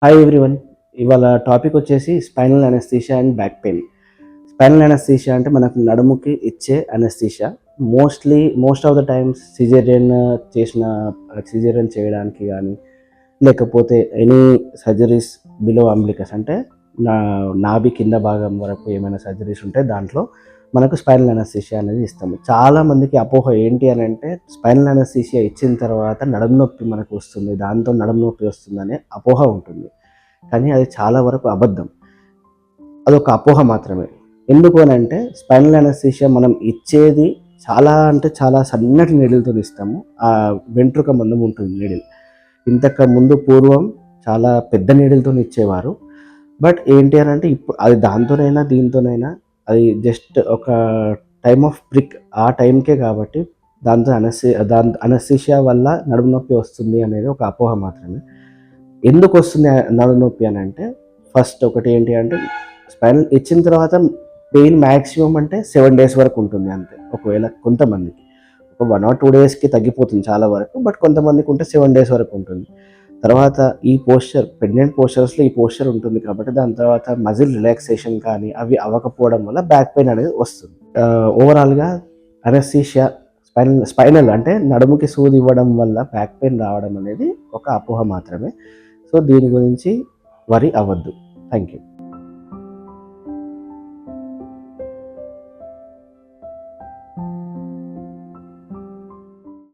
Hi everyone. ఇవాళ topic వచ్చేసి spinal anaesthesia and back pain. Spinal anaesthesia అంటే మనకు నడుముకి ఇచ్చే anaesthesia. Most of the times caesarean చేయడానికి కానీ, లేకపోతే ఎనీ సర్జరీస్ బిలో అంబ్లికస్ అంటే నా నాభి కింద భాగం వరకు ఏమైనా సర్జరీస్ ఉంటే దాంట్లో మనకు స్పైనల్ అనస్థీషియా అనేది ఇస్తాము. చాలామందికి అపోహ ఏంటి అని అంటే స్పైనల్ అనస్థీషియా ఇచ్చిన తర్వాత నడుము నొప్పి మనకు వస్తుంది, దాంతో నడుము నొప్పి వస్తుందనే అపోహ ఉంటుంది. కానీ అది చాలా వరకు అబద్ధం. అదొక అపోహ మాత్రమే. ఎందుకు అని అంటే స్పైనల్ అనస్థీషియా మనం ఇచ్చేది చాలా అంటే చాలా సన్నటి నీడిల్‌తో ఇస్తాము. ఆ వెంట్రుక మందం ఉంటుంది నీడిల్. ఇంతకు ముందు పూర్వం చాలా పెద్ద నీడిల్‌తోని ఇచ్చేవారు. బట్ ఏంటి అని అంటే ఇప్పుడు అది దాంతోనైనా దీంతోనైనా అది జస్ట్ ఒక టైమ్ ఆఫ్ ప్రిక్ ఆ టైంకే కాబట్టి అనస్థీషియా వల్ల నడుము నొప్పి వస్తుంది అనేది ఒక అపోహ మాత్రమే. ఎందుకొస్తుంది నడుము నొప్పి అనంటే, ఫస్ట్ ఒకటి ఏంటి అంటే, స్పైనల్ ఇచ్చిన తర్వాత పెయిన్ మాక్సిమం అంటే 7 డేస్ వరకు ఉంటుంది అంతే. ఒకవేళ కొంతమందికి. ఒక 1 ఆర్ 2 డేస్‌కి తగ్గిపోతుంది చాలా వరకు. బట్ కొంతమందికి ఉంటే 7 డేస్ వరకు ఉంటుంది. తర్వాత ఈ ప్రెగ్నెంట్ పోస్చర్స్‌లో ఈ పోస్చర్ ఉంటుంది కాబట్టి, దాని తర్వాత మజిల్ రిలాక్సేషన్ కానీ, అవి అవ్వకపోవడం వల్ల బ్యాక్ పెయిన్ అనేది వస్తుంది. ఓవరాల్‌గా అనస్థీషియా స్పైనల్ అంటే నడుముకి సూది ఇవ్వడం వల్ల బ్యాక్ పెయిన్ రావడం అనేది ఒక అపోహ మాత్రమే. సో దీని గురించి వరి అవ్వద్దు. Thank you.